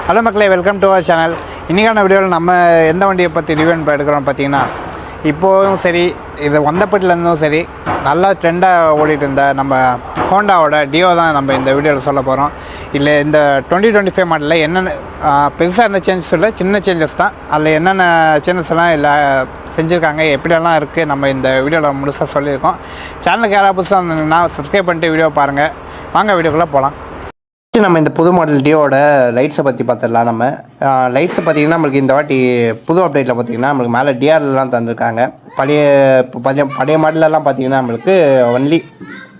Hello மக்களே, welcome to our channel. இன்றைக்கான வீடியோவில் நம்ம எந்த வண்டியை பற்றி ரிவ்யூ எடுக்கிறோம் பார்த்தீங்கன்னா, இப்போவும் சரி இது வந்தப்பட்டிலேருந்தும் சரி நல்லா ட்ரெண்டாக ஓடிட்டு இருந்த நம்ம ஹோண்டாவோட டியோ தான் நம்ம இந்த வீடியோவில் சொல்ல போகிறோம். இல்லை இந்த 2025 மாடலில் என்னென்ன பெருசாக எந்த சேஞ்சஸ் இல்லை, சின்ன சேஞ்சஸ் தான். அதில் என்னென்ன சேஞ்சஸ் எல்லாம் இல்லை செஞ்சுருக்காங்க, எப்படியெல்லாம் இருக்குது நம்ம இந்த வீடியோவில் முழுசாக சொல்லியிருக்கோம். சேனலுக்கு யாராவது புதுசாக இருந்தீங்கன்னா சப்ஸ்கிரைப் பண்ணிட்டு வீடியோ பாருங்கள். வாங்க வீடியோக்குள்ளே போகலாம். நம்ம இந்த புது மாடல் டியோட லைட்ஸை பற்றி பார்த்துடலாம். நம்ம லைட்ஸை பார்த்திங்கன்னா நம்மளுக்கு இந்த வாட்டி புது அப்டேட்டில் பார்த்திங்கன்னா நம்மளுக்கு மேலே டிஆர்லாம் தந்துருக்காங்க. பழைய மாடலெல்லாம் பார்த்திங்கன்னா நம்மளுக்கு ஒன்லி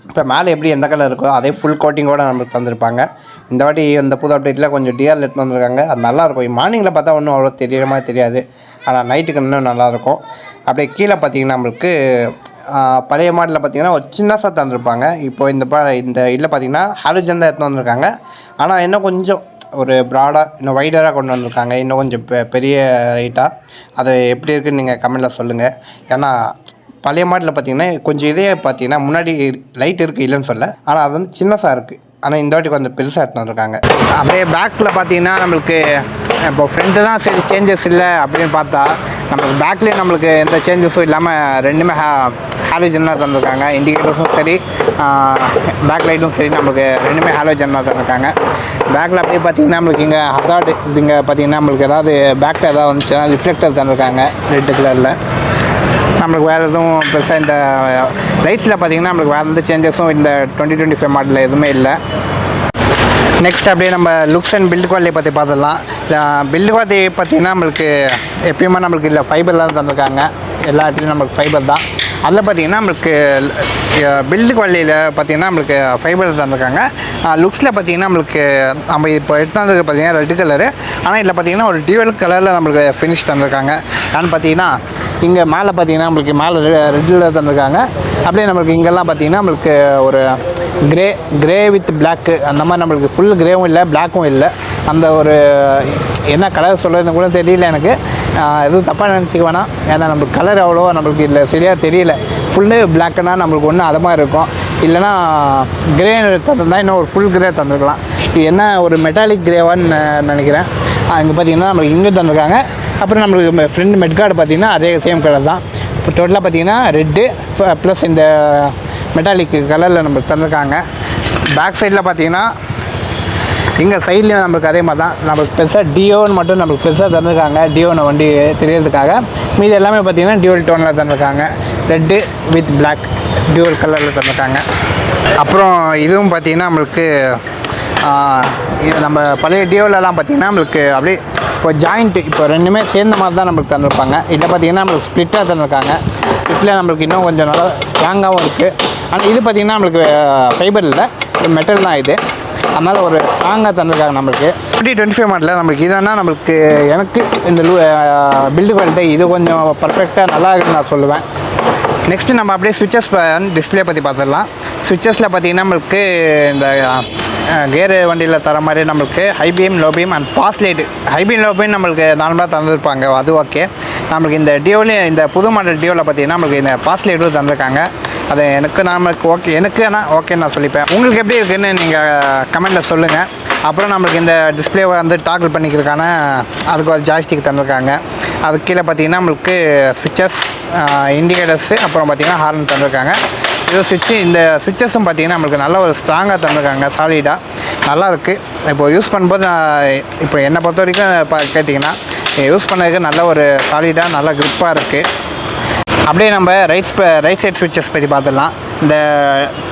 இப்போ மேலே எப்படி எந்த கலர் இருக்கோ அதே ஃபுல் கோட்டிங்கோடு நம்மளுக்கு தந்துருப்பாங்க. இந்த வாட்டி இந்த புது அப்டேட்டில் கொஞ்சம் டிஆரில் எடுத்து வந்திருக்காங்க. அது நல்லாயிருக்கும். மார்னிங்கில் பார்த்தா ஒன்றும் அவ்வளோ தெரியுற மாதிரி தெரியாது, ஆனால் நைட்டுக்கு இன்னும் நல்லாயிருக்கும். அப்படியே கீழே பார்த்திங்கன்னா நம்மளுக்கு பழைய மாடலில் பார்த்திங்கன்னா ஒரு சின்னதாக தந்துருப்பாங்க. இப்போ இந்த இதில் பார்த்திங்கன்னா ஹாலோஜன் தான் எடுத்து வந்திருக்காங்க. ஆனால் இன்னும் கொஞ்சம் ஒரு ப்ராடாக இன்னும் வைடராக கொண்டு வந்திருக்காங்க, இன்னும் கொஞ்சம் பெரிய லைட்டாக. அது எப்படி இருக்குதுன்னு நீங்கள் கமெண்டில் சொல்லுங்கள். ஏன்னா பழைய மாடலில் பார்த்திங்கன்னா கொஞ்சம் இதே பார்த்திங்கன்னா முன்னாடி லைட் இருக்குது இல்லைன்னு சொல்ல, ஆனால் அது வந்து சின்னதாக இருக்குது. ஆனால் இந்த வாட்டி கொஞ்சம் பெருசாக எடுத்து வந்திருக்காங்க. அப்படியே பேக்கில் பார்த்திங்கன்னா நம்மளுக்கு இப்போ ஃப்ரண்ட்டு தான் சரி சேஞ்சஸ் இல்லை அப்படின்னு பார்த்தா, நம்மளுக்கு பேக்லேயே நம்மளுக்கு எந்த சேஞ்சஸும் இல்லாமல் ரெண்டுமே ஹாலோஜன் தான் தந்திருக்காங்க. இண்டிகேட்டர்ஸும் சரி பேக் லைட்டும் சரி நம்மளுக்கு ரெண்டுமே ஹாலோஜன் தான் தந்திருக்காங்க. பேக்கில் அப்படியே பார்த்திங்கன்னா நம்மளுக்கு இங்கே ஹசார்டு இங்கே பார்த்திங்கன்னா நம்மளுக்கு ஏதாவது பேக்கில் ஏதாவது வந்துச்சுன்னா ரிஃப்ளெக்டர் தந்திருக்காங்க ரெட்டு கலரில். நம்மளுக்கு வேறு எதுவும் பெருசாக இந்த லைட்ஸில் பார்த்திங்கன்னா நம்மளுக்கு வேறு எந்த சேஞ்சஸும் இந்த 2025 மாடலில் எதுவுமே இல்லை. நெக்ஸ்ட் அப்படியே நம்ம லுக்ஸ் அண்ட் பில்டு குவாலிட்டி பற்றி பார்த்துடலாம். பில்டு குவாலிட்டி பார்த்திங்கன்னா நம்மளுக்கு எப்பயுமே நம்மளுக்கு இல்லை ஃபைபர் தான் தந்திருக்காங்க. எல்லா இடத்துலையும் நம்மளுக்கு ஃபைபர் தான். அதில் பார்த்திங்கன்னா நம்மளுக்கு பில்டு குவாலிட்டியில் பார்த்திங்கன்னா நம்மளுக்கு ஃபைபர் தந்திருக்காங்க. லுக்ஸில் பார்த்திங்கன்னா நம்மளுக்கு நம்ம இப்போ எடுத்தாந்தது பார்த்திங்கன்னா ரெட் கலரு, ஆனால் இதில் பார்த்திங்கன்னா ஒரு டியூவல் கலரில் நம்மளுக்கு ஃபினிஷ் தந்திருக்காங்க. ஏன்னு பார்த்திங்கன்னா இங்கே மேலே பார்த்திங்கன்னா நம்மளுக்கு மேலே ரெட்டில் தந்திருக்காங்க. அப்படியே நம்மளுக்கு இங்கெல்லாம் பார்த்திங்கன்னா நம்மளுக்கு ஒரு கிரே வித் பிளாக்கு அந்த மாதிரி நம்மளுக்கு ஃபுல் கிரேவும் இல்லை பிளாக்கும் இல்லை. அந்த ஒரு என்ன கலர் சொல்கிறதுன்னு கூட தெரியல எனக்கு. எதுவும் தப்பாக நினச்சிக்க வேணாம். ஏன்னா நம்மளுக்கு கலர் அவ்வளோவா நம்மளுக்கு இல்லை சரியாக தெரியல. ஃபுல்லு பிளாக்குன்னா நம்மளுக்கு ஒன்று அது மாதிரி இருக்கும், இல்லைனா கிரே தந்திருந்தால் இன்னும் ஒரு ஃபுல் கிரே தந்துருக்கலாம். இது என்ன ஒரு மெட்டாலிக் கிரேவான்னு நினைக்கிறேன். இங்கே பார்த்திங்கன்னா நம்மளுக்கு இங்கே தந்திருக்காங்க. அப்புறம் நம்மளுக்கு ஃப்ரெண்ட் மெட் கார்டு பார்த்திங்கன்னா அதே சேம் கலர் தான். இப்போ டோட்டலாக பார்த்திங்கன்னா ரெட்டு ப்ளஸ் இந்த மெட்டாலிக் கலரில் நம்மளுக்கு தந்திருக்காங்க. பேக் சைடில் பார்த்திங்கன்னா இங்கே சைட்லேயும் நம்மளுக்கு அதே மாதிரி தான். நம்மளுக்கு பெருசாக டியோன்னு மட்டும் நம்மளுக்கு பெருசாக தந்திருக்காங்க, டியோன்னு வண்டி தெரியறதுக்காக. மீது எல்லாமே பார்த்திங்கன்னா டியூவல் டோனில் தந்திருக்காங்க. ரெட்டு வித் பிளாக் டியூவல் கலரில் தந்திருக்காங்க. அப்புறம் இதுவும் பார்த்திங்கன்னா நம்மளுக்கு இது நம்ம பழைய டியோவிலலாம் பார்த்திங்கன்னா நம்மளுக்கு அப்படியே இப்போ ஜாயிண்ட்டு இப்போ ரெண்டுமே சேர்ந்த மாதிரி தான் நம்மளுக்கு தந்திருப்பாங்க. இதில் பார்த்திங்கன்னா நம்மளுக்கு ஸ்ப்ளிட்டாக தந்திருக்காங்க. ஸ்ப்ளிட்டில் நம்மளுக்கு இன்னும் கொஞ்சம் நல்லா ஸ்ட்ராங்காகவும் இருக்குது. ஆனால் இது பார்த்திங்கன்னா நம்மளுக்கு ஃபைபர் இல்லை, மெட்டல் தான் இது. அதனால் ஒரு ஸ்ட்ராங்காக தந்திருக்காங்க. நம்மளுக்கு 2025 மாடலில் நம்மளுக்கு இதனா நம்மளுக்கு எனக்கு இந்த பில்டு குவாலிட்டி இது கொஞ்சம் பர்ஃபெக்டாக நல்லா இருக்குன்னு நான் சொல்லுவேன். நெக்ஸ்ட்டு நம்ம அப்படியே ஸ்விட்சஸ் டிஸ்பிளே பற்றி பார்த்துடலாம். ஸ்விட்சஸில் பார்த்திங்கன்னா நம்மளுக்கு இந்த கேரு வண்டியில் தர மாதிரி நம்மளுக்கு high beam low beam and pass light. High beam low beam நம்மளுக்கு நார்மலாக தந்துருப்பாங்க, அது ஓகே. நம்மளுக்கு இந்த டியோவிலையும் இந்த புது மாடல் டியோவில் பார்த்திங்கன்னா நம்மளுக்கு இந்த பாஸ் லைட்டும் தந்திருக்காங்க. அது நம்மளுக்கு ஓகே, எனக்கு ஆனால் ஓகேன்னு நான் சொல்லிப்பேன். உங்களுக்கு எப்படி இருக்குதுன்னு நீங்கள் கமெண்ட்டில் சொல்லுங்கள். அப்புறம் நம்மளுக்கு இந்த டிஸ்பிளேவை வந்து டாக்கிள் பண்ணிக்கிறதுக்கான அதுக்கு ஒரு ஜாய்ஸ்டிக் தந்திருக்காங்க. அதுக்கு கீழே பார்த்திங்கன்னா நம்மளுக்கு ஸ்விட்சஸ், இண்டிகேட்டர்ஸு, அப்புறம் பார்த்திங்கன்னா ஹார்ன் தந்திருக்காங்க. இது இந்த ஸ்விட்சஸும் பார்த்திங்கன்னா நம்மளுக்கு நல்ல ஒரு ஸ்ட்ராங்காக தந்திருக்காங்க, சாலிடாக நல்லாயிருக்கு. இப்போ யூஸ் பண்ணும்போது இப்போ என்னை பொறுத்த வரைக்கும் கேட்டிங்கன்னா யூஸ் பண்ணதுக்கு நல்ல ஒரு சாலிடாக நல்லா க்ரிப்பாக இருக்குது. அப்படியே நம்ம ரைட் சைட் ஸ்விட்சஸ் பற்றி பார்த்துடலாம். இந்த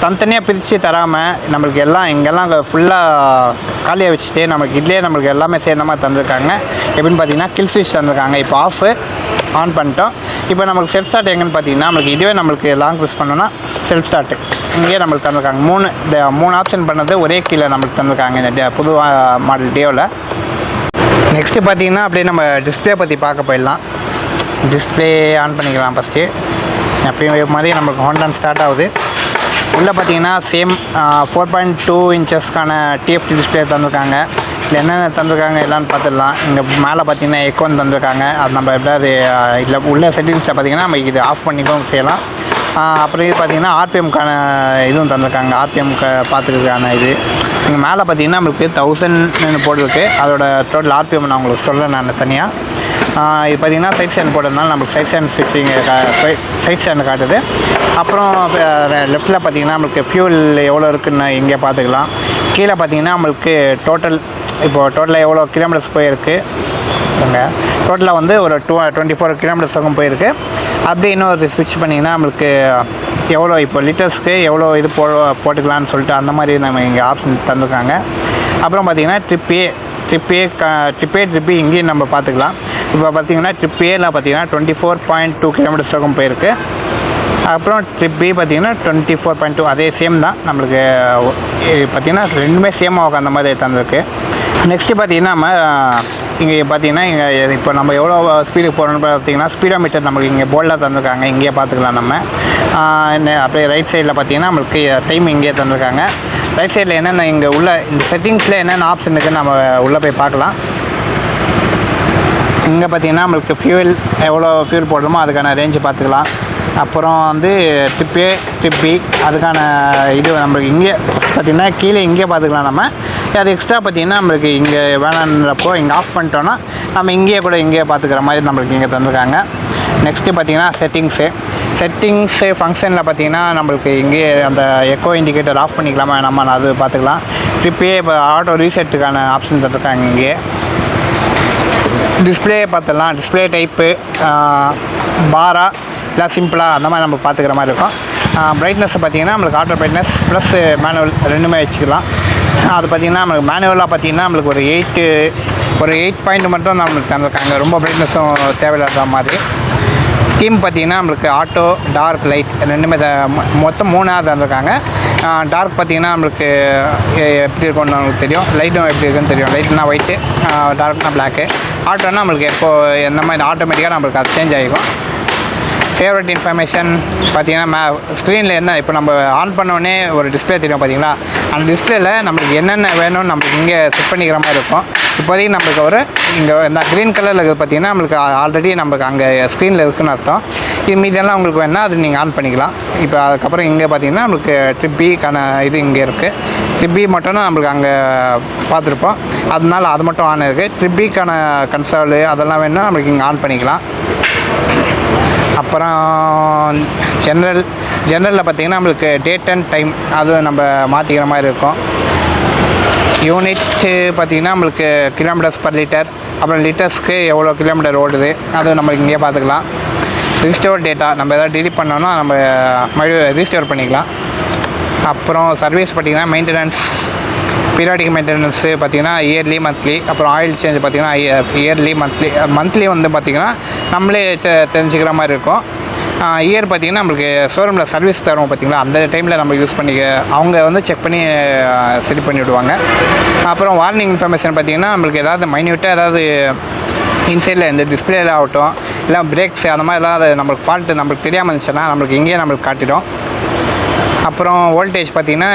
தனித்தனியாக பிரித்து தராமல் நம்மளுக்கு எல்லாம் இங்கெல்லாம் ஃபுல்லாக காலியாக வச்சுட்டு நம்மளுக்கு இதுலேயே நம்மளுக்கு எல்லாமே சேர்ந்த மாதிரி தந்திருக்காங்க. எப்படின்னு பார்த்தீங்கன்னா கில் ஸ்விட்ச் தந்திருக்காங்க. இப்போ ஆஃபு ஆன் பண்ணிட்டோம். இப்போ நம்மளுக்கு செல்ஃப் ஸ்டார்ட் எங்கன்னு பார்த்தீங்கன்னா நம்மளுக்கு இதுவே நம்மளுக்கு லாங் ப்ரெஸ் பண்ணோன்னா செல்ஃப் ஸ்டார்ட்டு இங்கேயே நம்மளுக்கு தந்திருக்காங்க. இந்த 3 ஆப்ஷன் பண்ணது ஒரே கீழே நம்மளுக்கு தந்திருக்காங்க இந்த புது மாடல் டியோவில். நெக்ஸ்ட்டு பார்த்தீங்கன்னா அப்படியே நம்ம டிஸ்பிளே பற்றி பார்க்க போயிடலாம். டிஸ்பிளே ஆன் பண்ணிக்கலாம். ஃபஸ்ட்டு எப்பயும் மாதிரி நம்மளுக்கு ஹோண்டான் ஸ்டார்ட் ஆகுது. உள்ளே பார்த்தீங்கன்னா சேம் 4.2 இன்ச்சஸ்க்கான டிஎஃப்டி டிஸ்பிளே தந்திருக்காங்க. இதில் என்னென்ன தந்திருக்காங்க எல்லான்னு பார்த்துடலாம். இங்கே மேலே பார்த்தீங்கன்னா எக்கோன் தந்திருக்காங்க. அது நம்ம எப்படியாவது இல்லை உள்ள செட்டிங்ஸில் பார்த்திங்கன்னா நம்ம இது ஆஃப் பண்ணிக்கவும் செய்யலாம். அப்புறம் இது பார்த்திங்கன்னா ஆர்பிஎம்க்கான இதுவும் தந்திருக்காங்க. ஆர்பிஎம் பார்த்துக்கிறதுக்கான இது இங்கே மேலே பார்த்திங்கன்னா நம்மளுக்கு 1000 போட்டிருக்கு. அதோட டோட்டல் ஆர்பிஎம் நான் உங்களுக்கு சொல்கிறேன் நான் தனியாக. இது பார்த்திங்கன்னா சைட் ஸ்டாண்ட் போட்டதுனால நம்மளுக்கு சைட் ஸ்டாண்ட் ஸ்விட்சிங் சைட் ஸ்டாண்டு காட்டுது. அப்புறம் லெஃப்ட்டில் பார்த்திங்கன்னா நம்மளுக்கு ஃபியூல் எவ்வளோ இருக்குதுன்னு இங்கே பார்த்துக்கலாம். கீழே பார்த்திங்கன்னா நம்மளுக்கு டோட்டலாக எவ்வளோ கிலோமீட்டர்ஸ் போயிருக்கு டோட்டலாக வந்து ஒரு 24 கிலோமீட்டர்ஸ் வரைக்கும் போயிருக்கு. அப்படியே இன்னொரு ஸ்விட்ச் பண்ணிங்கன்னா நம்மளுக்கு எவ்வளோ இப்போ லிட்டர்ஸ்க்கு எவ்வளோ இது போட்டுக்கலான்னு சொல்லிட்டு அந்த மாதிரி நம்ம இங்கே ஆப்ஷன் தந்துருக்காங்க. அப்புறம் பார்த்திங்கன்னா ட்ரிப் ஏ இங்கேயும் நம்ம பார்த்துக்கலாம். இப்போ பார்த்திங்கன்னா ட்ரிப் ஏல பார்த்திங்கன்னா 24.2 கிலோமீட்டர்ஸ் வரைக்கும் போயிருக்கு. அப்புறம் ட்ரிப் பி பார்த்திங்கன்னா 24.2 அதே சேம் தான். நம்மளுக்கு பார்த்திங்கன்னா ரெண்டுமே சேமாக உட்காந்த மாதிரி தந்திருக்கு. நெக்ஸ்ட்டு பார்த்திங்கன்னா நம்ம இங்கே பார்த்திங்கன்னா இங்கே இப்போ நம்ம எவ்வளோ ஸ்பீடுக்கு போகிறோம்னு பார்த்திங்கன்னா ஸ்பீடோமீட்டர் நம்மளுக்கு இங்கே போர்டில் தந்திருக்காங்க. இங்கேயே பார்த்துக்கலாம் நம்ம. அப்படியே ரைட் சைடில் பார்த்திங்கன்னா நம்மளுக்கு டைம் இங்கேயே தந்திருக்காங்க. ரைட் சைடில் என்னென்ன இங்கே உள்ள இந்த செட்டிங்ஸில் என்னென்ன ஆப்ஷன் இருக்குதுன்னு நம்ம உள்ளே போய் பார்க்கலாம். இங்கே பார்த்திங்கன்னா நம்மளுக்கு ஃபியூல் எவ்வளோ ஃபியூல் போடுறோமோ அதுக்கான ரேஞ்சு பார்த்துக்கலாம். அப்புறம் வந்து ட்ரிப் ஏ ட்ரிப் பி அதுக்கான இது நம்மளுக்கு இங்கே பார்த்திங்கன்னா கீழே இங்கே பார்த்துக்கலாம் நம்ம. அது எக்ஸ்ட்ரா பார்த்திங்கன்னா நம்மளுக்கு இங்கே வேணான்றப்போ இங்கே ஆஃப் பண்ணிட்டோன்னா நம்ம இங்கேயே பார்த்துக்கிற மாதிரி நம்மளுக்கு இங்கே தந்துருக்காங்க. நெக்ஸ்ட்டு பார்த்திங்கன்னா செட்டிங்ஸு ஃபங்க்ஷனில் பார்த்திங்கன்னா நம்மளுக்கு இங்கே அந்த எக்கோ இண்டிகேட்டர் ஆஃப் பண்ணிக்கலாமா நம்ம அது பார்த்துக்கலாம். ட்ரிப் ஏ இப்போ ஆட்டோ ரீசெட்டுக்கான ஆப்ஷன் தந்துருக்காங்க. இங்கே டிஸ்பிளே பார்த்துடலாம். டிஸ்பிளே டைப்பு பாரா இல்லை சிம்பிளாக அந்த மாதிரி நம்ம பார்த்துக்கிற மாதிரி இருக்கும். பிரைட்னஸ் பார்த்திங்கன்னா நம்மளுக்கு ஆட்டோ பிரைட்னஸ் ப்ளஸ் மேனுவல் ரெண்டுமே வச்சுக்கலாம். அது பார்த்திங்கன்னா நம்மளுக்கு மேனுவலாக பார்த்திங்கன்னா நம்மளுக்கு ஒரு 8 பாயிண்ட் மட்டும் நம்மளுக்கு தந்திருக்காங்க. ரொம்ப பிரைட்னஸும் தேவையில்லாத மாதிரி. தீம் பார்த்திங்கன்னா நம்மளுக்கு ஆட்டோ டார்க் லைட் ரெண்டுமே மொத்தம் 3 தந்திருக்காங்க. டார்க் பார்த்திங்கன்னா நம்மளுக்கு எப்படி இருக்கும்னு நம்மளுக்கு தெரியும். லைட்டும் எப்படி இருக்குன்னு தெரியும். லைட்னா ஒயிட்டு, டார்க்னா பிளாக்கு. ஆட்டோன்னா நம்மளுக்கு எந்த மாதிரி ஆட்டோமேட்டிக்காக நம்மளுக்கு அது சேஞ்ச் ஆகிக்கும். ஃபேவரட் இன்ஃபர்மேஷன் பார்த்திங்கன்னா ஸ்க்ரீனில் என்ன இப்போ நம்ம ஆன் பண்ணோடனே ஒரு டிஸ்பிளே தெரியும் பார்த்திங்களா. அந்த டிஸ்பிளேயில் நம்மளுக்கு என்னென்ன வேணும்னு நம்மளுக்கு இங்கே செட் பண்ணிக்கிற மாதிரி இருக்கும். இப்போதைக்கு நம்மளுக்கு இங்கே இந்த க்ரீன் கலரில் இருக்குது பார்த்திங்கன்னா நம்மளுக்கு ஆல்ரெடி நம்மளுக்கு அங்கே ஸ்க்ரீனில் இருக்குதுன்னு அர்த்தம். இது மீதெல்லாம் உங்களுக்கு வேணால் அது நீங்கள் ஆன் பண்ணிக்கலாம். இப்போ அதுக்கப்புறம் இங்கே பார்த்திங்கன்னா நம்மளுக்கு ட்ரிப் பிக்கான இது இங்கே இருக்குது. ட்ரிப் பி மட்டும் நம்மளுக்கு அங்கே பார்த்துருப்போம். அதனால அது மட்டும் ஆன் இருக்குது. ட்ரிப் பிக்கான கன்சோலு அதெல்லாம் வேணும்னா நம்மளுக்கு இங்கே ஆன் பண்ணிக்கலாம். அப்புறம் ஜென்ரலில் பார்த்திங்கன்னா நம்மளுக்கு டேட் அண்ட் டைம் அது நம்ம மாற்றிக்கிற மாதிரி இருக்கும். யூனிட்டு பார்த்திங்கன்னா நம்மளுக்கு கிலோமீட்டர்ஸ் பர் லிட்டர், அப்புறம் லிட்டர்ஸ்க்கு எவ்வளோ கிலோமீட்டர் ஓடுது அது நம்மளுக்கு இங்கே பார்த்துக்கலாம். ரீஸ்டோர் டேட்டா நம்ம எதாவது டிலீட் பண்ணோன்னா நம்ம மறுபடியும் ரீஸ்டோர் பண்ணிக்கலாம். அப்புறம் சர்வீஸ் பார்த்திங்கன்னா மெயின்டெனன்ஸ் பீரியாடிக் மெயின்டெனன்ஸு பார்த்திங்கன்னா இயர்லி மந்த்லி. அப்புறம் ஆயில் சேஞ்ச் பார்த்திங்கன்னா இயர்லி மந்த்லி வந்து பார்த்திங்கன்னா நம்மளே தெரிஞ்சுக்கிற மாதிரி இருக்கும். இயர் பார்த்திங்கன்னா நம்மளுக்கு ஷோரூமில் சர்வீஸ் தருவோம் பார்த்திங்களா, அந்த டைமில் நம்ம யூஸ் பண்ணிக்க அவங்க வந்து செக் பண்ணி சரி பண்ணி விடுவாங்க. அப்புறம் வார்னிங் இன்ஃபர்மேஷன் பார்த்திங்கன்னா நம்மளுக்கு ஏதாவது மைன்யூட்டாக ஏதாவது இன்சைடில் இந்த டிஸ்பிளேல ஆகட்டும் இல்லை பிரேக்ஸ் அந்த மாதிரி ஏதாவது நம்மளுக்கு ஃபால்ட்டு நம்மளுக்கு தெரியாமல் இருந்துச்சுன்னா நம்மளுக்கு இங்கேயே நம்மளுக்கு காட்டிடும். அப்புறம் வோல்டேஜ் பார்த்திங்கன்னா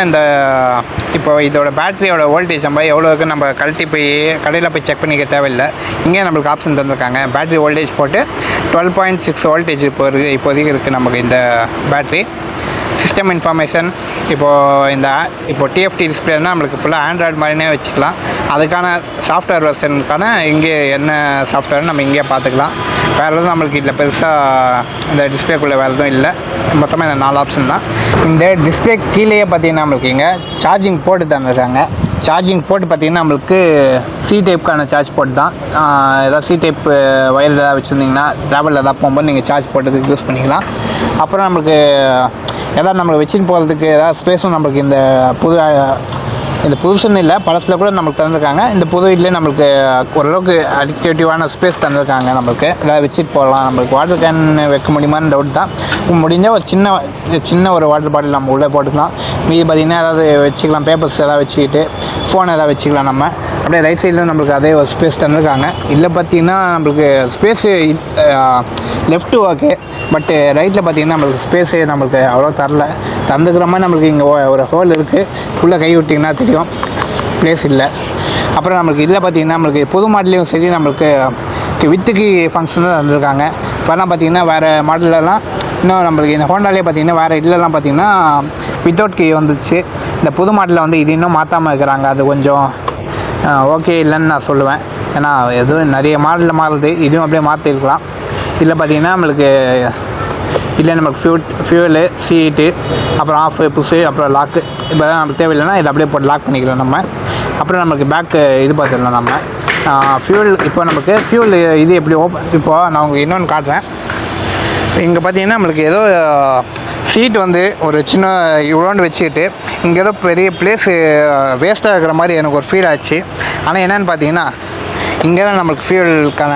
இப்போ இதோட பேட்டரியோட வோல்டேஜ் நம்ம எவ்வளோ இருக்குன்னு நம்ம கடையில் போய் செக் பண்ணிக்க தேவையில்லை. இங்கே நம்மளுக்கு ஆப்ஷன் தந்திருக்காங்க. பேட்டரி வோல்டேஜ் போட்டு 12.6 வோல்டேஜ் இப்போதைக்கு இருக்குது நமக்கு இந்த பேட்ரி. சிஸ்டம் இன்ஃபர்மேஷன் இப்போ டிஎஃப்டி டிஸ்பிளேனா நம்மளுக்கு ஃபுல்லாக ஆண்ட்ராய்டு மாதிரினே வச்சுக்கலாம். அதுக்கான சாஃப்ட்வேர் வெர்ஷனுக்கான இங்கே என்ன சாஃப்ட்வேர்னு நம்ம இங்கே பார்த்துக்கலாம். வேறு எதுவும் நம்மளுக்கு இதில் பெருசாக இந்த டிஸ்பிளேக்குள்ளே வேறு எதுவும் இல்லை. மொத்தமாக இந்த 4 ஆப்ஷன் தான். இந்த டிஸ்பிளே கீழேயே பார்த்திங்கன்னா நம்மளுக்கு இங்கே சார்ஜிங் போர்ட்டு தந்துருக்காங்க. சார்ஜிங் போர்ட்டு பார்த்திங்கன்னா நம்மளுக்கு சி டைப்புக்கான சார்ஜ் போர்ட் தான். ஏதாவது சி டைப் வயர் ஏதாவது வச்சுருந்திங்கன்னா ட்ராவலில் ஏதாவது போகும்போது நீங்கள் சார்ஜ் போட்டதுக்கு யூஸ் பண்ணிக்கலாம். அப்புறம் நம்மளுக்கு ஏதாவது நம்மளுக்கு வச்சுன்னு போகிறதுக்கு ஏதாவது ஸ்பேஸும் நம்மளுக்கு இந்த புதுசுன்னு இல்லை பழசில் கூட நம்மளுக்கு தந்துருக்காங்க. இந்த புது வீட்டிலே நம்மளுக்கு ஓரளவுக்கு அடிக்டிவிட்டிவான ஸ்பேஸ் தந்துருக்காங்க. நம்மளுக்கு ஏதாவது வச்சுட்டு போகலாம். நம்மளுக்கு வாட்டர் கேன் வைக்க முடியுமான்னு டவுட் தான். முடிஞ்சால் ஒரு சின்ன ஒரு வாட்டர் பாட்டில் நம்ம உள்ளே போட்டுக்கலாம். மீது பார்த்திங்கன்னா ஏதாவது வச்சுக்கலாம், பேப்பர்ஸ் ஏதாவது வச்சுக்கிட்டு ஃபோன் ஏதாவது வச்சுக்கலாம். நம்ம அப்படியே ரைட் சைடில் நம்மளுக்கு அதே ஒரு ஸ்பேஸ் தந்துருக்காங்க. இல்லை பார்த்திங்கன்னா நம்மளுக்கு ஸ்பேஸு லெஃப்ட்டு ஓகே, பட்டு ரைட்டில் பார்த்திங்கன்னா நம்மளுக்கு ஸ்பேஸு நம்மளுக்கு அவ்வளோ தந்துக்கிற மாதிரி நம்மளுக்கு இங்கே ஒரு ஹோல் இருக்குது. ஃபுல்லாக கை விட்டிங்கன்னா தெரியும், ப்ளேஸ் இல்லை. அப்புறம் நம்மளுக்கு இதில் பார்த்திங்கன்னா நம்மளுக்கு புது மாடல்லையும் சரி நம்மளுக்கு வித்துக்கு ஃபங்க்ஷனும் தந்துருக்காங்க. இப்போலாம் பார்த்திங்கன்னா வேறு மாடலெலாம் இன்னும் நம்மளுக்கு இந்த ஹோண்டாலே பார்த்தீங்கன்னா வேறு இல்லைலாம் பார்த்தீங்கன்னா வித்தவுட் கீ வந்துச்சு. இந்த புது மாடலில் வந்து இது இன்னும் மாற்றாமல் இருக்கிறாங்க. அது கொஞ்சம் ஓகே இல்லைன்னு நான் சொல்லுவேன். ஏன்னா எதுவும் நிறைய மாடலில் மாறுது, இதுவும் அப்படியே மாற்றிருக்கலாம். இதில் பார்த்தீங்கன்னா நம்மளுக்கு இல்லை நம்மளுக்கு ஃபியூவலு, சீட்டு, அப்புறம் ஆஃபு, புஷு, அப்புறம் லாக்கு இப்போ தான் நம்மளுக்கு தேவையில்லைன்னா இதை அப்படியே போட்டு லாக் பண்ணிக்கலாம் நம்ம. அப்புறம் நம்மளுக்கு பேக்கு இது பார்த்துடலாம் நம்ம. ஃபியூல் இப்போ நமக்கு ஃபியூல் இது எப்படி இப்போது நான் உங்களுக்கு இன்னொன்று காட்டுறேன். இங்கே பார்த்தீங்கன்னா நம்மளுக்கு ஏதோ சீட் வந்து ஒரு சின்ன இவ்வளோண்டு வச்சுக்கிட்டு இங்கே ஏதோ பெரிய பிளேஸு வேஸ்ட்டாக இருக்கிற மாதிரி எனக்கு ஒரு ஃபீல் ஆச்சு. ஆனால் என்னென்னு பார்த்தீங்கன்னா இங்கே தான் நம்மளுக்கு ஃபியூலுக்கான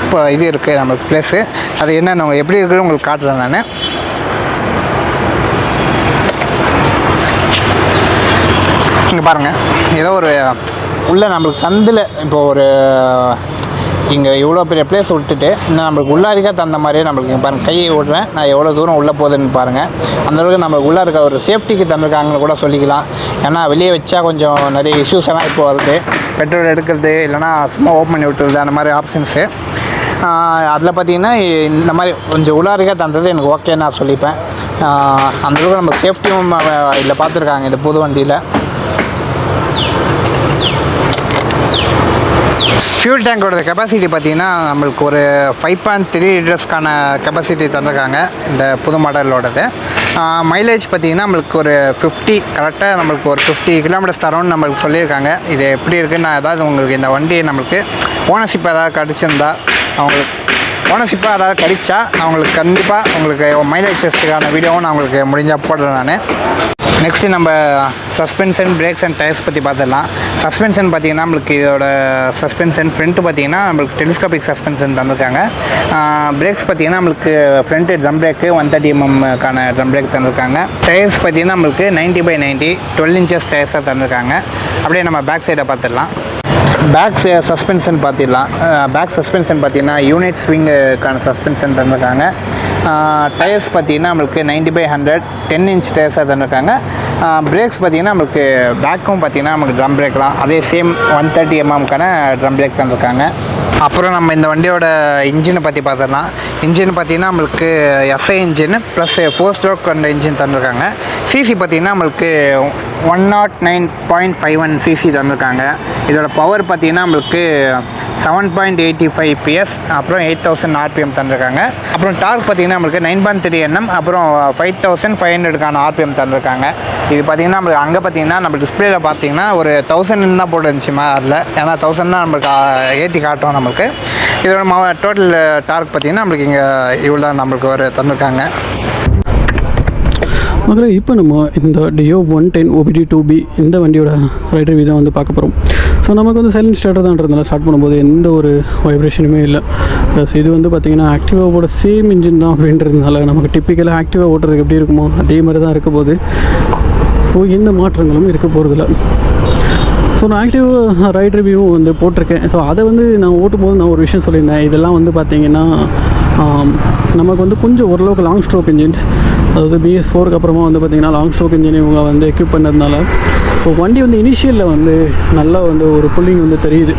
இப்போ இது இருக்குது நம்மளுக்கு ப்ளேஸு. அது என்னென்னு எப்படி இருக்குன்னு உங்களுக்கு காட்டுறேன் நான். இங்கே பாருங்கள், ஏதோ ஒரு உள்ளே நம்மளுக்கு சந்தில் இப்போ ஒரு இங்கே இவ்வளோ பெரிய பிளேஸ் விட்டுட்டு இன்னும் நம்மளுக்கு உள்ளாரிக்காக தகுந்த மாதிரியே நம்மளுக்கு இங்கே பாருங்கள், கையை விட்றேன் நான் எவ்வளோ தூரம் உள்ளே போகுதுன்னு பாருங்கள். அந்தளவுக்கு நம்ம உள்ளே இருக்க ஒரு சேஃப்டிக்கு தந்திருக்காங்கன்னு கூட சொல்லிக்கலாம். ஏன்னா வெளியே வச்சா கொஞ்சம் நிறைய இஷ்யூஸ் எல்லாம் இப்போ வருது. பெட்ரோல் எடுக்கிறது இல்லைனா சும்மா ஓப்பன் பண்ணி விட்டுறது அந்த மாதிரி ஆப்ஷன்ஸு. அதில் பார்த்திங்கன்னா இந்த மாதிரி கொஞ்சம் உள்ளாரிக்காக தந்தது எனக்கு ஓகேன்னு நான் சொல்லிப்பேன். அந்தளவுக்கு நம்ம சேஃப்டியும் இதில் பார்த்துருக்காங்க இந்த புது வண்டியில். ஃபியூல் டேங்கோட கெப்பாசிட்டி பார்த்திங்கன்னா நம்மளுக்கு ஒரு 5.3 லிட்டர்ஸ்க்கான கெப்பாசிட்டி தந்திருக்காங்க இந்த புது மாடலோடது. மைலேஜ் பார்த்திங்கன்னா நம்மளுக்கு ஒரு 50 கரெக்டாக நம்மளுக்கு ஒரு 50 கிலோமீட்டர்ஸ் தரோன்னு நம்மளுக்கு சொல்லியிருக்காங்க. இது எப்படி இருக்குன்னு நான் ஏதாவது உங்களுக்கு இந்த வண்டி நம்மளுக்கு ஓனர்ஷிப் ஏதாவது கிடச்சிருந்தா அவங்களுக்கு ஓனர்ஷிப்பாக ஏதாவது கிடைச்சா நான் உங்களுக்கு கண்டிப்பாக உங்களுக்கு மைலேஜ் டெஸ்ட்டுக்கான வீடியோவும் நான் உங்களுக்கு முடிஞ்சால் போடுறேன் நான். நெக்ஸ்ட்டு நம்ம சஸ்பென்ஷன், பிரேக்ஸ் அண்ட் டயர்ஸ் பற்றி பார்த்துடலாம். சஸ்பென்ஷன் பார்த்திங்கன்னா நம்மளுக்கு இதோட சஸ்பென்ஷன் ஃப்ரண்ட்டு பார்த்திங்கன்னா நம்மளுக்கு டெலிஸ்கோபிக் சஸ்பென்ஷன் தந்திருக்காங்க. பிரேக்ஸ் பார்த்திங்கன்னா நம்மளுக்கு front drum brake 130 mm drum brake தந்திருக்காங்க. டயர்ஸ் பார்த்திங்கன்னா நம்மளுக்கு 90/90 12 inches டயர்ஸாக தந்திருக்காங்க. அப்படியே நம்ம பேக் சைடை பார்த்துடலாம். பேக் சஸ்பென்ஷன் பார்த்திடலாம். பேக் சஸ்பென்ஷன் பார்த்திங்கன்னா யூனிட் ஸ்விங்குக்கான சஸ்பென்ஷன் தந்திருக்காங்க. டயர்ஸ் பார்த்திங்கன்னா நம்மளுக்கு 90/100 10 inch டயர்ஸாக தந்திருக்காங்க. பிரேக்ஸ் பார்த்திங்கன்னா நம்மளுக்கு பேக்கும் பார்த்திங்கன்னா நமக்கு ட்ரம் பிரேக்லாம் அதே சேம் 130 mm ட்ரம் பிரேக் தந்திருக்காங்க. அப்புறம் நம்ம இந்த வண்டியோட இன்ஜினை பற்றி பார்த்துடலாம். இன்ஜின் பார்த்திங்கன்னா நம்மளுக்கு எஸ்ஐ இன்ஜின் ப்ளஸ் 4 stroke அந்த இன்ஜின் தந்திருக்காங்க. சிசி பார்த்திங்கன்னா நம்மளுக்கு 109.51 cc தந்திருக்காங்க. இதோட பவர் பார்த்திங்கன்னா நம்மளுக்கு 7.85 PS, அப்புறம் 8000 RPM தந்திருக்காங்க. அப்புறம் டார்க் பார்த்திங்கன்னா நம்மளுக்கு 9.3 Nm, அப்புறம் 5500 RPM தந்திருக்காங்க. இது பார்த்திங்கன்னா நம்மளுக்கு அங்கே பார்த்திங்கன்னா நம்ம டிஸ்பிளேயில் பார்த்திங்கன்னா ஒரு 1000 தான் போட்டு இருந்துச்சுமா அதில். ஏன்னா 1000 தான் நம்மளுக்கு ஏற்றி காட்டும் நம்மளுக்கு. இதோட டோட்டல் டார்க் பார்த்திங்கன்னா நம்மளுக்கு இங்கே இவ்வளோ தான் நம்மளுக்கு ஒரு தந்திருக்காங்க. அதில் இப்போ நம்ம இந்த டியோ 110 OBD2B இந்த வண்டியோட ரைட் ரிவ்யூ தான் வந்து பார்க்க போகிறோம். ஸோ நமக்கு வந்து சைலண்ட் ஸ்டார்டர் தான்றதுனால ஸ்டார்ட் பண்ணும்போது எந்த ஒரு வைப்ரேஷனுமே இல்லை. ப்ளஸ் இது வந்து பார்த்திங்கன்னா ஆக்டிவாவோட சேம் இன்ஜின் தான் அப்படின்றதுனால நமக்கு டிப்பிக்கலாக ஆக்டிவா ஓட்டுறதுக்கு எப்படி இருக்குமோ அதே மாதிரி தான் இருக்க போகுது. ஸோ எந்த மாற்றங்களும் இருக்க போகிறதில்ல. ஸோ நான் ஆக்டிவ் ரைட் ரிவ்யூவும் வந்து போட்டிருக்கேன். ஸோ அதை வந்து நான் ஓட்டும்போது நான் ஒரு விஷயம் சொல்லியிருந்தேன். இதெல்லாம் வந்து பார்த்திங்கன்னா நமக்கு வந்து கொஞ்சம் ஓரளவுக்கு லாங் ஸ்ட்ரோக் இன்ஜின்ஸ், அதாவது BS4க்கு அப்புறமா வந்து பார்த்திங்கன்னா லாங் ஸ்ட்ரோக் இன்ஜின் இவங்க வந்து எக்யூப் பண்ணதுனால ஸோ வண்டி வந்து இனிஷியலில் வந்து நல்லா வந்து ஒரு புல்லிங் வந்து தெரியுது.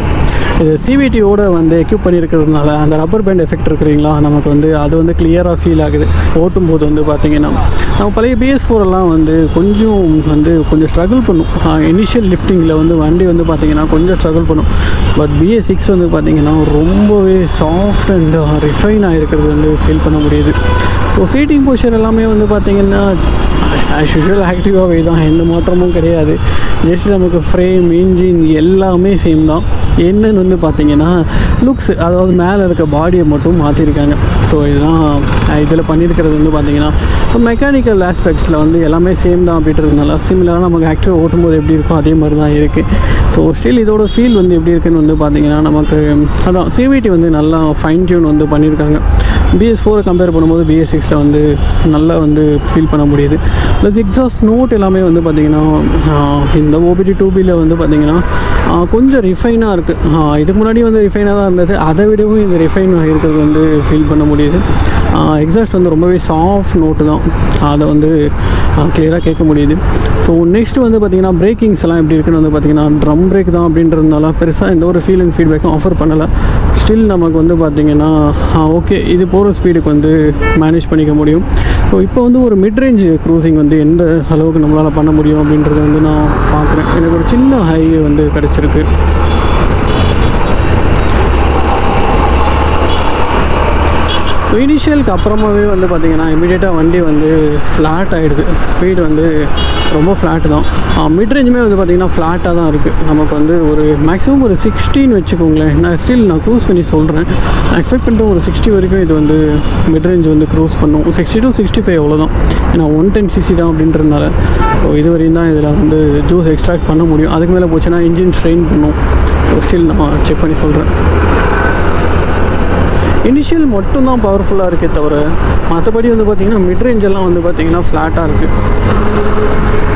இது CVTயோட வந்து எக்யூப் பண்ணியிருக்கிறதுனால அந்த ரப்பர் பேண்ட் எஃபெக்ட் இருக்கிறீங்களா நமக்கு வந்து அது வந்து கிளியராக ஃபீல் ஆகுது. ஓட்டும்போது வந்து பார்த்திங்கன்னா நம்ம பழைய BS4எல்லாம் வந்து கொஞ்சம் ஸ்ட்ரகிள் பண்ணும். இனிஷியல் லிஃப்டிங்கில் வந்து வண்டி வந்து பார்த்திங்கன்னா கொஞ்சம் ஸ்ட்ரகிள் பண்ணும். பட் BS6 வந்து பார்த்திங்கன்னா ரொம்பவே சாஃப்ட் அண்ட் ரிஃபைன் ஆகிருக்கிறது வந்து ஃபீல் பண்ண முடியுது. ஸோ சீட்டிங் பொசிஷன் எல்லாமே வந்து பார்த்திங்கன்னா ஆஸ் யூஷுவல் ஆக்டிவாகவே தான், எந்த மாற்றமும் கிடையாது. ஜஸ்ட் நமக்கு ஃப்ரேம், இன்ஜின் எல்லாமே சேம் தான். என்னன்னு வந்து பார்த்திங்கன்னா லுக்ஸ், அதாவது மேலே இருக்க பாடியை மட்டும் மாற்றிருக்காங்க. ஸோ இதுதான் இதில் பண்ணியிருக்கிறது வந்து பார்த்திங்கன்னா மெக்கானிக்கல் ஆஸ்பெக்ட்ஸில் வந்து எல்லாமே சேம் தான் அப்படின்றதுனால சிமிலராக நமக்கு ஆக்டிவாக ஓட்டும்போது எப்படி இருக்கோ அதே மாதிரி தான் இருக்குது. ஸோ ஸ்டில் இதோட ஃபீல் வந்து எப்படி இருக்குன்னு வந்து பார்த்திங்கன்னா நமக்கு அதான் CVT வந்து நல்லா ஃபைன் டியூன் வந்து பண்ணியிருக்காங்க. BS4 கம்பேர் பண்ணும்போது BS6 வந்து நல்லா வந்து ஃபீல் பண்ண முடியுது. ப்ளஸ் எக்ஸாஸ்ட் நோட் எல்லாமே வந்து பார்த்திங்கன்னா இந்த OBD2Bயில் வந்து பார்த்திங்கன்னா கொஞ்சம் ரிஃபைனாக இருக்குது. இதுக்கு முன்னாடி வந்து ரிஃபைனாக தான் இருந்தது, அதை விடவும் இந்த ரிஃபைன் இருக்கிறது வந்து ஃபீல் பண்ண முடியுது. எக்ஸாஸ்ட் வந்து ரொம்பவே சாஃப்ட் நோட்டு தான், அதை வந்து கிளியராக கேட்க முடியுது. ஸோ நெக்ஸ்ட்டு வந்து பார்த்திங்கன்னா பிரேக்கிங்ஸ் எல்லாம் எப்படி இருக்குன்னு வந்து பார்த்திங்கன்னா ட்ரம் பிரேக் தான் அப்படின்றதுனால பெருசாக எந்த ஒரு ஃபீல் அண்ட் ஃபீட்பேக்கும் ஆஃபர் பண்ணலை. ஸ்டில் நமக்கு வந்து பார்த்திங்கன்னா ஓகே இது போகிற ஸ்பீடுக்கு வந்து மேனேஜ் பண்ணிக்க முடியும். ஸோ இப்போ வந்து ஒரு மிட்ரேஞ்ச் க்ரூசிங் வந்து எந்த அளவுக்கு நம்மளால் பண்ண முடியும் அப்படின்றத வந்து நான் பார்க்குறேன். எனக்கு ஒரு சின்ன ஹைவே வந்து கிடச்சிருக்கு. ஸோ இனிஷியலுக்கு அப்புறமாவே வந்து பார்த்திங்கன்னா இமீடியட்டாக வண்டி வந்து ஃப்ளாட் ஆகிடுது. ஸ்பீடு வந்து ரொம்ப ஃப்ளாட்டு தான். மிட்ரேஞ்சுமே வந்து பார்த்திங்கன்னா ஃப்ளாட்டாக தான் இருக்குது. நமக்கு வந்து ஒரு மேக்ஸிமம் ஒரு 16 வச்சுக்கோங்களேன். நான் க்ரூஸ் பண்ணி சொல்கிறேன். நான் எக்ஸ்பெக்ட் பண்ணுற ஒரு 60 வரைக்கும் இது வந்து மிட்ரேஞ்ச் வந்து க்ரூஸ் பண்ணும். 60 to 65 அவ்வளோதான். ஏன்னா 110cc தான் அப்படின்றதுனால ஸோ இது வரையும் தான் இதில் வந்து ஜூஸ் எக்ஸ்ட்ராக்ட் பண்ண முடியும். அதுக்கு மேலே போச்சுன்னா இன்ஜின் ஸ்ட்ரெயின் பண்ணும். ஸ்டில் நான் செக் பண்ணி சொல்கிறேன். இனிஷியல் மட்டும்தான் பவர்ஃபுல்லாக இருக்கே தவிர மற்றபடி வந்து பார்த்திங்கன்னா மிட்ரேஞ்செல்லாம் வந்து பார்த்திங்கன்னா ஃப்ளாட்டாக இருக்குது.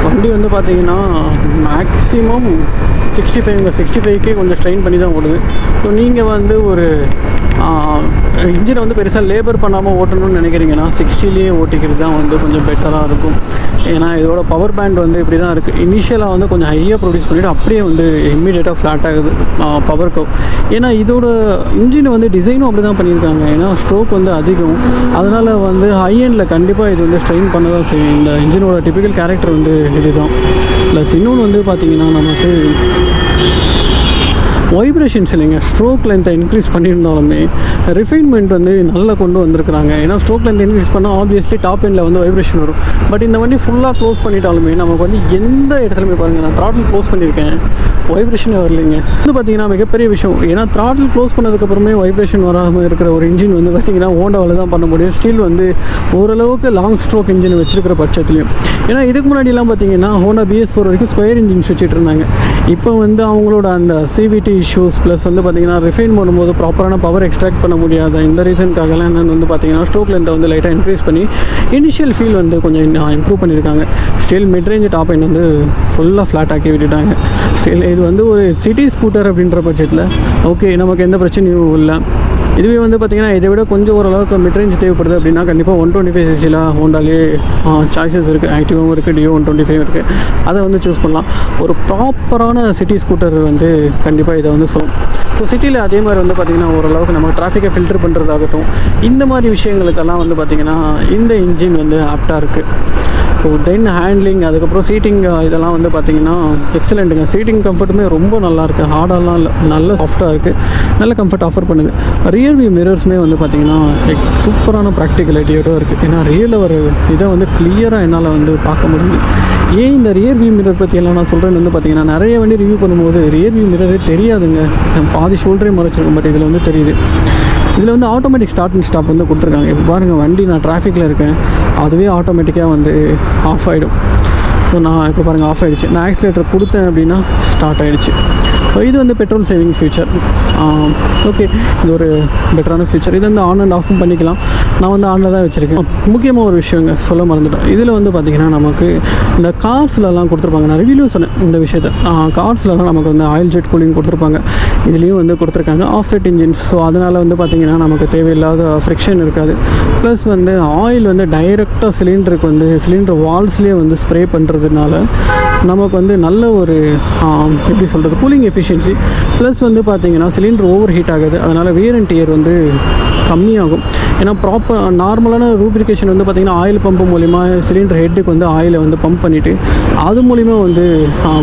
வண்டி வந்து பார்த்திங்கன்னா மேக்ஸிமம் 65 கொஞ்சம் ஸ்ட்ரெயின் பண்ணி தான் ஓடுது. ஸோ நீங்கள் வந்து ஒரு இன்ஜினை வந்து பெருசாக லேபர் பண்ணாமல் ஓட்டணும்னு நினைக்கிறீங்கன்னா 60லேயே ஓட்டிக்கிறது தான் வந்து கொஞ்சம் பெட்டராக இருக்கும். ஏன்னா இதோட பவர் பேண்ட் வந்து இப்படி தான் இருக்குது. இனிஷியலாக வந்து கொஞ்சம் ஹையாக ப்ரொடியூஸ் பண்ணிவிட்டு அப்படியே வந்து இம்மீடியட்டாக ஃப்ளாட் ஆகுது பவர் கவ். ஏன்னா இதோட இன்ஜின் வந்து டிசைனும் அப்படி தான் பண்ணியிருக்காங்க. ஏன்னா ஸ்ட்ரோக் வந்து அதிகம். அதனால் வந்து ஹை எண்டில் கண்டிப்பாக இது வந்து ஸ்ட்ரெயின் பண்ண தான் செய்யும். இந்த இன்ஜினோட டிபிக்கல் கேரக்டர் வந்து இதுதான். ப்ளஸ் இன்னொன்று வந்து பார்த்திங்கன்னா நமக்கு வைப்ரேஷன்ஸ் இல்லைங்க. ஸ்ட்ரோக் லென்த்தை இன்க்ரீஸ் பண்ணியிருந்தாலுமே ரிஃபைன்மெண்ட் வந்து நல்லா கொண்டு வந்திருக்கிறாங்க. ஏன்னா ஸ்ட்ரோக் லென்த் இன்க்ரீஸ் பண்ணால் ஆப்வியஸ்லி டாப் எண்டில் வந்து வைப்ரேஷன் வரும். பட் இந்த வண்டி ஃபுல்லாக க்ளோஸ் பண்ணிட்டாலுமே நமக்கு வந்து எந்த இடத்துலையுமே பாருங்கள், நான் த்ராட்டில் க்ளோஸ் பண்ணியிருக்கேன், வைப்ரேஷனே வரலைங்க. வந்து பார்த்திங்கன்னா மிகப்பெரிய விஷயம். ஏன்னா த்ராட்டில் க்ளோஸ் பண்ணதுக்கப்புறமே வைப்ரேஷன் வராமல் இருக்கிற ஒரு இன்ஜின் வந்து பார்த்திங்கன்னா ஹோண்டாவில் தான் பண்ண முடியும். ஸ்டில் வந்து ஓரளவுக்கு லாங் ஸ்ட்ரோக் இன்ஜின் வச்சிருக்கிற பட்சத்துலையும். ஏன்னா இதுக்கு முன்னாடிலாம் பார்த்திங்கன்னா ஹோண்டா BS4 வரைக்கும் ஸ்கொயர் இன்ஜின்ஸ் வச்சுட்டு இருந்தாங்க. இப்போ வந்து அவங்களோட அந்த CVT இஷ்யூஸ் ப்ளஸ் வந்து பார்த்திங்கன்னா ரிஃபைன் பண்ணும்போது ப்ராப்பரான பவர் எக்ஸ்ட்ராக்ட் பண்ண முடியாத இந்த ரீசனுக்காகலாம் என்னென்னு வந்து பார்த்திங்கன்னா ஸ்ட்ரோக் லென்த்தை வந்து லைட்டாக இன்க்ரீஸ் பண்ணி இனிஷியல் ஃபீல் வந்து கொஞ்சம் இம்ப்ரூவ் பண்ணியிருக்காங்க. ஸ்டில் மிட்ரேஞ்ச் டாப் எண்ட் வந்து ஃபுல்லாக ஃப்ளாட் ஆக்கி விட்டுட்டாங்க. ஸ்டில் இது வந்து ஒரு சிட்டி ஸ்கூட்டர் அப்படின்ற பட்சத்தில் ஓகே நமக்கு எந்த பிரச்சனையும் இல்லை. இதுவே வந்து பார்த்திங்கன்னா இதை விட கொஞ்சம் ஓரளவுக்கு மிட்ரேஞ்ச் தேவைப்படுது அப்படின்னா கண்டிப்பாக 125cc ஹோண்டாலே சாய்ஸஸ் இருக்குது. ஆக்டிவாகவும் இருக்குது, டியோ 125 இருக்குது. அதை வந்து சூஸ் பண்ணலாம். ஒரு ப்ராப்பரான சிட்டி ஸ்கூட்டர் வந்து கண்டிப்பாக இதை வந்து சொல்லும். ஸோ சிட்டியில் அதே மாதிரி வந்து பார்த்திங்கன்னா ஓரளவுக்கு நம்ம டிராஃபிக்கை ஃபில்டர் பண்ணுறதாகட்டும் இந்த மாதிரி விஷயங்களுக்கெல்லாம் வந்து பார்த்திங்கன்னா இந்த இன்ஜின் வந்து ஆப்டாக இருக்குது. ஸோ தென் ஹேண்ட்லிங், அதுக்கப்புறம் சீட்டிங் இதெல்லாம் வந்து பார்த்திங்கன்னா எக்ஸலண்ட்டுங்க. சீட்டிங் கம்ஃபர்ட்டுமே ரொம்ப நல்லாயிருக்கு. ஹார்டாலாம் இல்லை, நல்ல சாஃப்டாக இருக்குது, நல்ல கம்ஃபர்ட் ஆஃபர் பண்ணுது. ரியர் வியூ மிரர்ஸுமே வந்து பார்த்திங்கன்னா சூப்பரான ப்ராக்டிகலிட்டியோட இருக்குது. ஏன்னா ரியலில் ஒரு இதை வந்து கிளியராக என்னால் வந்து பார்க்க முடியுது. ஏன் இந்த ரியர் வியூ மிரர் பற்றி எல்லாம் நான் சொல்கிறேன்னு வந்து பார்த்திங்கன்னா நிறைய வண்டி ரிவ்யூ பண்ணும்போது ரியர் வியூ மிரரே தெரியாதுங்க. பாதி ஷோல்டரே மறைச்சிருக்கும். பட் இதில் வந்து தெரியுது. இதில் வந்து ஆட்டோமேட்டிக் ஸ்டார்ட் அண்ட் ஸ்டாப் வந்து கொடுத்துருக்காங்க. இப்போ பாருங்கள், வண்டி நான் டிராஃபிக்கில் இருக்கேன், அதுவே ஆட்டோமேட்டிக்காக வந்து ஆஃப் ஆகிடும். ஸோ நான் இப்போ பாருங்கள் ஆஃப் ஆகிடுச்சு. நான் ஆக்சிலேட்டர் கொடுத்தேன் அப்படின்னா ஸ்டார்ட் ஆகிடுச்சு. ஸோ இது வந்து பெட்ரோல் சேவிங் ஃபியூச்சர். ஓகே, இது ஒரு பெட்டரான ஃபியூச்சர். இது வந்து ஆன் அண்ட் ஆஃபும் பண்ணிக்கலாம். நான் வந்து ஆனில் தான் வச்சுருக்கேன். முக்கியமாக ஒரு விஷயங்க சொல்ல மறந்துட்டேன். இதில் வந்து பார்த்திங்கன்னா நமக்கு இந்த கார்ஸ்லலாம் கொடுத்துருப்பாங்க. நான் ரிவ்யூ சொன்னேன் இந்த விஷயத்தை. கார்ஸ்லலாம் நமக்கு வந்து ஆயில் ஜெட் கூலிங் கொடுத்துருப்பாங்க. இதுலேயும் வந்து கொடுத்துருக்காங்க ஆஃப் செட் இன்ஜின்ஸ். ஸோ அதனால் வந்து பார்த்திங்கன்னா நமக்கு தேவையில்லாத ஃப்ரிக்ஷன் இருக்காது. ப்ளஸ் வந்து ஆயில் வந்து டைரெக்டாக சிலிண்டருக்கு வந்து சிலிண்டர் வால்ஸ்லேயே வந்து ஸ்ப்ரே பண்ணுறதுனால நமக்கு வந்து நல்ல ஒரு எப்படி சொல்கிறது கூலிங் எஃபிஷியன்சி. ப்ளஸ் வந்து பார்த்திங்கன்னா சிலிண்டர் ஓவர் ஹீட் ஆகுது. அதனால் வியர் அண்ட் டியர் வந்து கம்மியாகும். ஏன்னா நார்மலான ரூப்ரிகேஷன் வந்து பார்த்திங்கன்னா ஆயில் பம்பு மூலிமா சிலிண்டர் ஹெட்டுக்கு வந்து ஆயிலை வந்து பம்ப் பண்ணிவிட்டு அது மூலிமா வந்து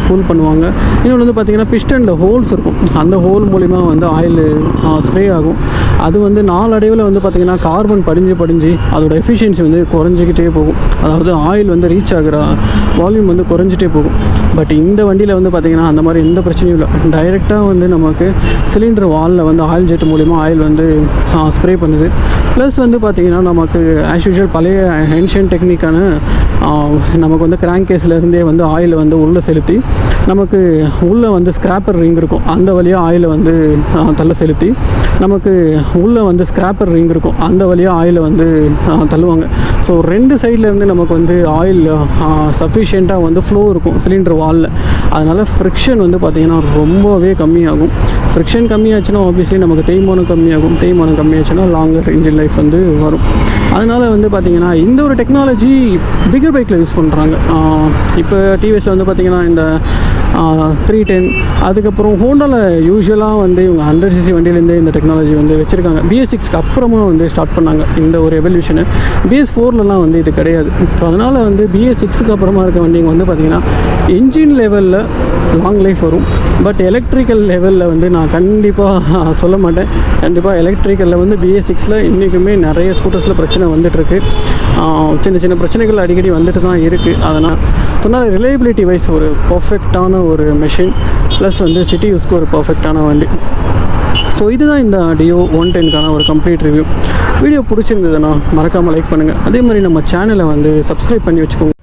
கூல் பண்ணுவாங்க. இன்னொன்று வந்து பார்த்திங்கன்னா பிஸ்டனில் ஹோல்ஸ் இருக்கும். அந்த ஹோல் மூலிமா வந்து ஆயில் ஸ்ப்ரே ஆகும். அது வந்து நாளடைவில் வந்து பார்த்திங்கன்னா கார்பன் படிஞ்சு அதோட எஃபிஷியன்சி வந்து குறைஞ்சிக்கிட்டே போகும். அதாவது ஆயில் வந்து ரீச் ஆகிற வால்யூம் வந்து குறைஞ்சிட்டே போகும். பட் இந்த வண்டியில் வந்து பார்த்திங்கன்னா அந்த மாதிரி எந்த பிரச்சனையும் இல்லை. டைரெக்டாக வந்து நமக்கு சிலிண்டர் வாலில் வந்து ஆயில் ஜெட் மூலிமா ஆயில் வந்து ஸ்ப்ரே பண்ணுது. ப்ளஸ் வந்து பார்த்திங்கன்னா நமக்கு ஆஸ் யூஷுவல் பழைய ஏன்ஷியன்ட் டெக்னிக்கான நமக்கு வந்து கிராங்க் கேஸ்லேருந்தே வந்து ஆயிலை வந்து உள்ளே செலுத்தி நமக்கு உள்ளே வந்து ஸ்க்ராப்பர் ரிங் இருக்கும். அந்த வழியாக ஆயிலை வந்து தள்ள செலுத்தி நமக்கு உள்ளே வந்து ஸ்க்ராப்பர் ரிங் இருக்கும். அந்த வழியாக ஆயிலை வந்து தள்ளுவாங்க. ஸோ ரெண்டு சைட்லேருந்து நமக்கு வந்து ஆயில் சஃபிஷியண்ட்டாக வந்து ஃப்ளோ இருக்கும் சிலிண்டர் வாலில். அதனால் ஃப்ரிக்ஷன் வந்து பார்த்திங்கன்னா ரொம்பவே கம்மியாகும். ஃப்ரிக்ஷன் கம்மியாச்சுன்னா ஆப்வியஸ்லி நமக்கு தேய்மானம் கம்மியாகும். தேய்மானம் கம்மியாச்சுன்னா லாங்கர் இன்ஜின் லைஃப் வந்து வரும். அதனால் வந்து பார்த்திங்கன்னா இந்த ஒரு டெக்னாலஜி பிகர் பைக்கில் யூஸ் பண்ணுறாங்க. இப்போ டிவிஎஸில் வந்து பார்த்திங்கன்னா இந்த 310. அதுக்கப்புறம் ஹோண்டாவில் யூஸ்வலாக வந்து இவங்க 100cc வண்டியிலேருந்தே இந்த டெக்னாலஜி வந்து வச்சுருக்காங்க. BS6க்கு அப்புறமா வந்து ஸ்டார்ட் பண்ணாங்க இந்த ஒரு எவல்யூஷனு. BS4லலாம் வந்து இது கிடையாது. ஸோ அதனால் வந்து BS6க்கு அப்புறமா இருக்க வண்டிங்க வந்து பார்த்திங்கன்னா இன்ஜின் லெவலில் லாங் லைஃப் வரும். பட் எலக்ட்ரிக்கல் லெவலில் வந்து நான் கண்டிப்பாக சொல்ல மாட்டேன். கண்டிப்பாக எலக்ட்ரிக்கலில் வந்து BS6ல் இன்றைக்குமே நிறைய ஸ்கூட்டர்ஸில் பிரச்சனை வந்துட்டுருக்கு. சின்ன சின்ன பிரச்சனைகள் அடிக்கடி வந்துட்டு தான் இருக்குது. அதனால் சொன்னால் ரிலையபிலிட்டி வைஸ் ஒரு பர்ஃபெக்டான ஒரு மெஷின், ப்ளஸ் வந்து சிட்டி யூஸ்க்கு ஒரு பர்ஃபெக்டான வண்டி. ஸோ இதுதான் இந்த டியோ 110க்கான ஒரு கம்ப்ளீட் ரிவ்யூ. வீடியோ பிடிச்சிருந்ததுன்னா மறக்காமல் லைக் பண்ணுங்கள். அதே மாதிரி நம்ம சேனலை வந்து சப்ஸ்கிரைப் பண்ணி வச்சுக்கோங்க.